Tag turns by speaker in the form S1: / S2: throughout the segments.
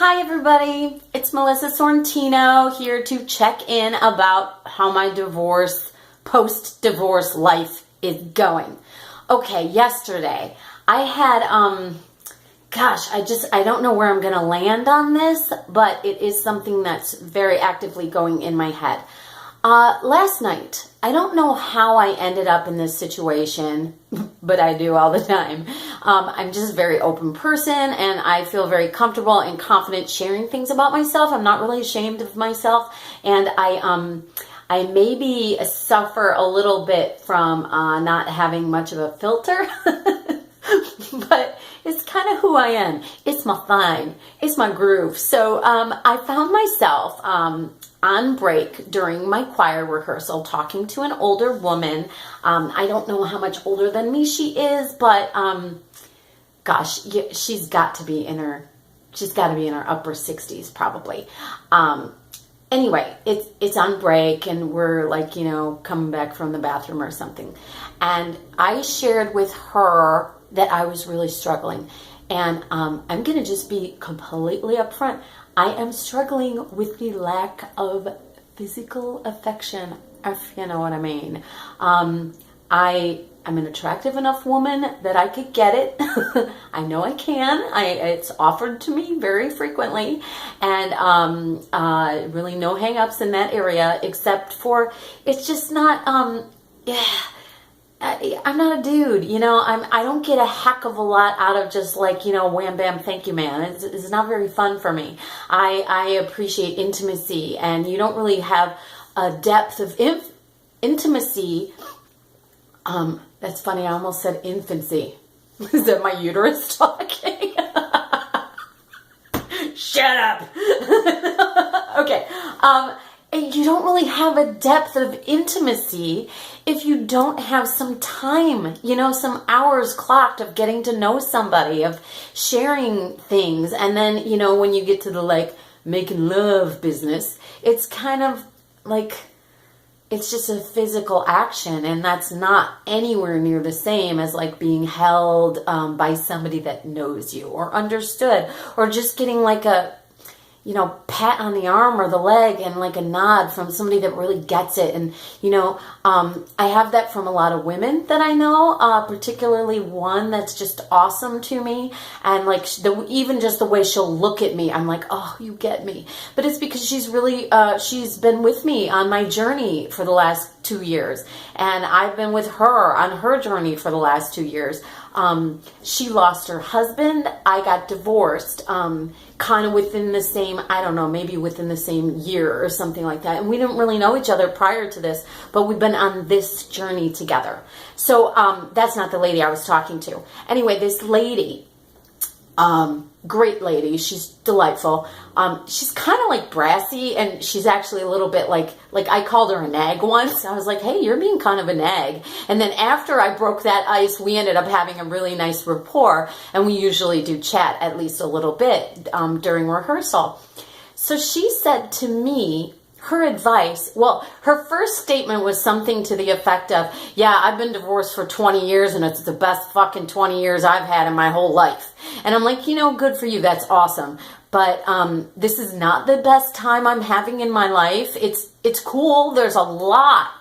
S1: Hi everybody, it's Melissa Sorrentino here to check in about how my post-divorce life is going. Okay, yesterday I had, I don't know where I'm going to land on this, but it is something that's very actively going in my head. Last night, I don't know how I ended up in this situation, but I do all the time. I'm just a very open person and I feel very comfortable and confident sharing things about myself. I'm not really ashamed of myself, and I maybe suffer a little bit from not having much of a filter, but it's kind of who I am. It's my thing. It's my groove. So I found myself on break during my choir rehearsal talking to an older woman. I don't know how much older than me she is, but she's got to be in her upper 60s probably. Anyway, it's on break and we're like, coming back from the bathroom or something. And I shared with her that I was really struggling. And I'm going to just be completely upfront. I am struggling with the lack of physical affection, if you know what I mean. I'm an attractive enough woman that I could get it. I know I can. It's offered to me very frequently, and really no hang-ups in that area, except for it's just not. I'm not a dude, I don't get a heck of a lot out of just like, wham bam, thank you, man. It's not very fun for me. I appreciate intimacy, and you don't really have a depth of intimacy. That's funny. I almost said infancy. Is that my uterus talking? Shut up. Okay. And you don't really have a depth of intimacy if you don't have some time, some hours clocked of getting to know somebody, of sharing things. And then, when you get to the making love business, it's kind of like, it's just a physical action, and that's not anywhere near the same as being held by somebody that knows you or understood, or just getting a pat on the arm or the leg and a nod from somebody that really gets it. And, I have that from a lot of women that I know, particularly one that's just awesome to me. And even just the way she'll look at me, I'm like, oh, you get me. But it's because she's really, she's been with me on my journey for the last 2 years. And I've been with her on her journey for the last 2 years. She lost her husband. I got divorced, kind of within the same, I don't know, maybe within the same year or something like that. And we didn't really know each other prior to this, but we've been on this journey together. So, that's not the lady I was talking to. Anyway, this lady, great lady. She's delightful. She's kind of brassy, and she's actually a little bit like I called her a nag once. I was like, hey, you're being kind of a nag. And then after I broke that ice, we ended up having a really nice rapport, and we usually do chat at least a little bit during rehearsal. So she said to me, her advice, her first statement was something to the effect of, yeah, I've been divorced for 20 years and it's the best fucking 20 years I've had in my whole life. And I'm like, good for you. That's awesome. But this is not the best time I'm having in my life. It's cool. There's a lot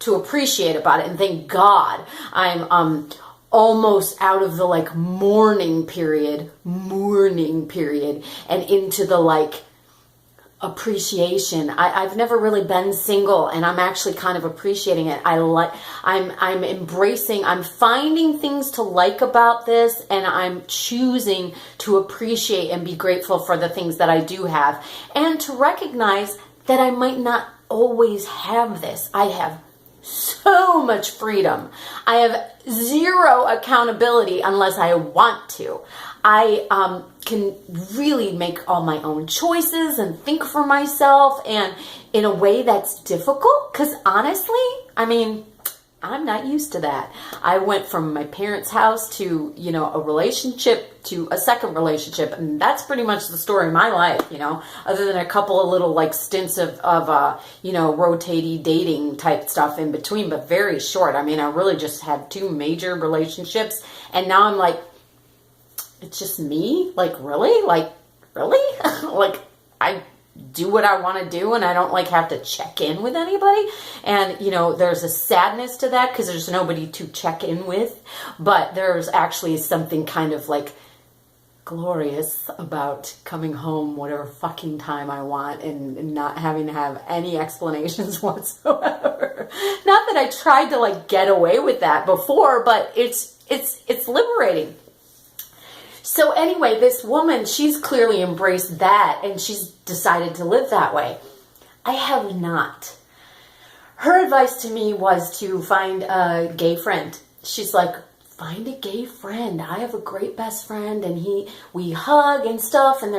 S1: to appreciate about it. And thank God I'm almost out of the mourning period and into the appreciation. I've never really been single, and I'm actually kind of appreciating it. I'm embracing, I'm finding things to like about this, and I'm choosing to appreciate and be grateful for the things that I do have, and to recognize that I might not always have this. I have so much freedom. I have zero accountability unless I want to. I can really make all my own choices and think for myself, and in a way that's difficult because honestly, I'm not used to that. I went from my parents' house to, a relationship to a second relationship, and that's pretty much the story of my life, other than a couple of little stints of rotating dating type stuff in between, but very short. I really just had 2 major relationships, and now I'm it's just me? Really? really? Like, I do what I want to do and I don't like have to check in with anybody. And, you know, there's a sadness to that because there's nobody to check in with. But there's actually something kind of like glorious about coming home whatever fucking time I want and not having to have any explanations whatsoever. Not that I tried to like get away with that before, but it's liberating. So anyway, this woman, she's clearly embraced that and she's decided to live that way. I have not. Her advice to me was to find a gay friend. She's like, find a gay friend. I have a great best friend and we hug and stuff, and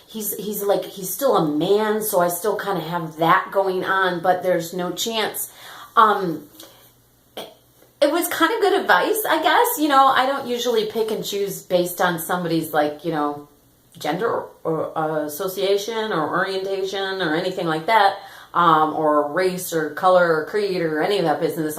S1: he's still a man, so I still kind of have that going on, but there's no chance. It was kind of good advice, I guess. You know, I don't usually pick and choose based on somebody's like, you know, gender or association or orientation or anything like that, or race or color or creed or any of that business.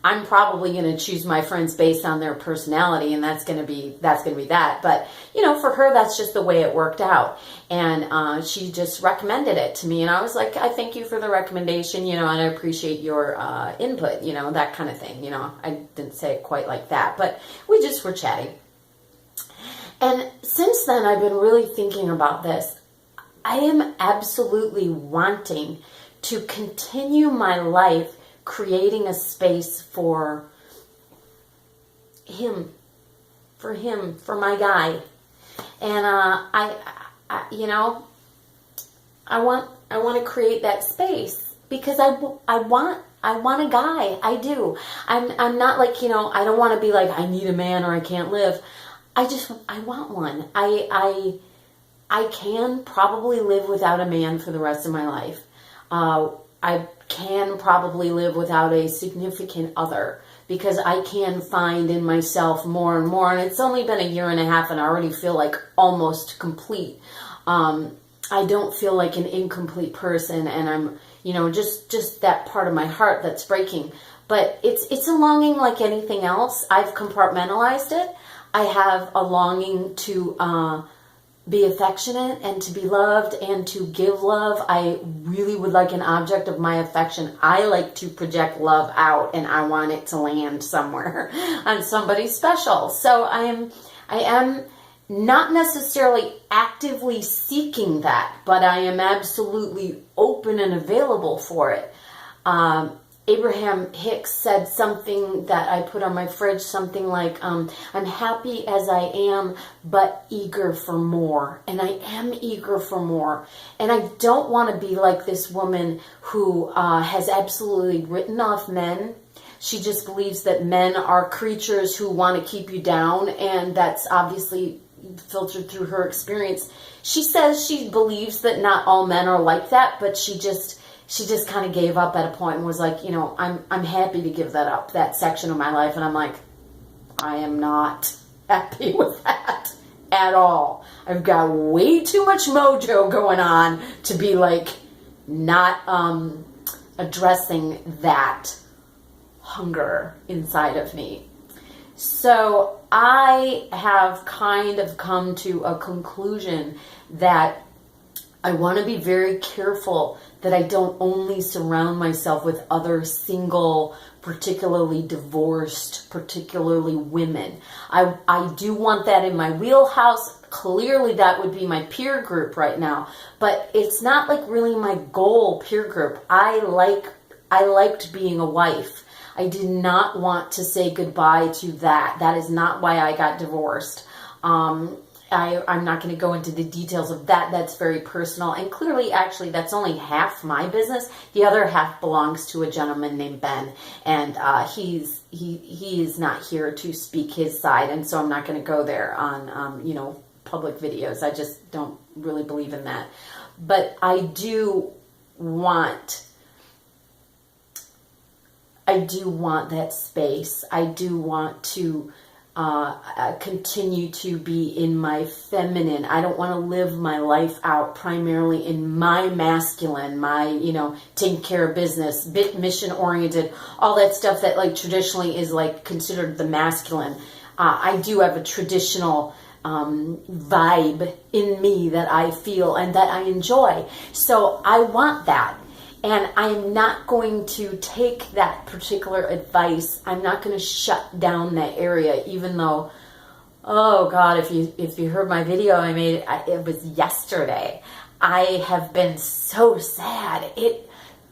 S1: I'm probably going to choose my friends based on their personality, and that's going to be that. But, you know, for her, that's just the way it worked out. And she just recommended it to me. And I was like, I thank you for the recommendation, you know, and I appreciate your input, you know, that kind of thing. You know, I didn't say it quite like that, but we just were chatting. And since then, I've been really thinking about this. I am absolutely wanting to continue my life creating a space for him, for my guy. And I you know, I want to create that space because I want a guy. I do. I'm not like, you know, I don't want to be like, I need a man or I can't live. I want one. I can probably live without a man for the rest of my life. I can probably live without a significant other because I can find in myself more and more. And it's only been a year and a half and I already feel like almost complete. I don't feel like an incomplete person, and I'm, you know, just that part of my heart that's breaking. But it's a longing like anything else. I've compartmentalized it. I have a longing to be affectionate and to be loved and to give love. I really would like an object of my affection. I like to project love out and I want it to land somewhere on somebody special. So I am not necessarily actively seeking that, but I am absolutely open and available for it. Abraham Hicks said something that I put on my fridge, something like, I'm happy as I am, but eager for more. And I am eager for more. And I don't want to be like this woman who has absolutely written off men. She just believes that men are creatures who want to keep you down, and that's obviously filtered through her experience. She says she believes that not all men are like that, but she just kind of gave up at a point and was like, you know, I'm happy to give that up, that section of my life. And I'm like, I am not happy with that at all. I've got way too much mojo going on to be like not addressing that hunger inside of me. So I have kind of come to a conclusion that I want to be very careful that I don't only surround myself with other single, particularly divorced, particularly women. I do want that in my wheelhouse. Clearly that would be my peer group right now, but it's not like really my goal peer group. I liked being a wife. I did not want to say goodbye to that. That is not why I got divorced. I'm not going to go into the details of that. That's very personal. And clearly, actually, that's only half my business. The other half belongs to a gentleman named Ben. And he is not here to speak his side. And so I'm not going to go there on, public videos. I just don't really believe in that. But I do want that space. I do want to continue to be in my feminine. I don't want to live my life out primarily in my masculine, my, taking care of business, bit mission oriented, all that stuff that like traditionally is like considered the masculine. I do have a traditional vibe in me that I feel and that I enjoy. So I want that. And I'm not going to take that particular advice. I'm not going to shut down that area, even though, oh God, if you heard my video I made, it was yesterday. I have been so sad.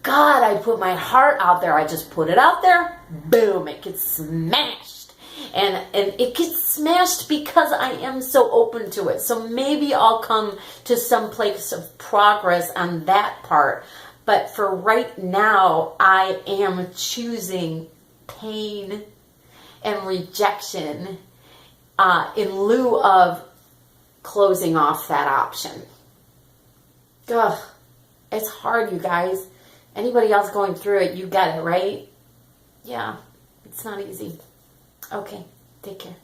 S1: God, I put my heart out there. I just put it out there. Boom, it gets smashed. And it gets smashed because I am so open to it. So maybe I'll come to some place of progress on that part. But for right now, I am choosing pain and rejection in lieu of closing off that option. Ugh, it's hard, you guys. Anybody else going through it, you get it, right? Yeah, it's not easy. Okay, take care.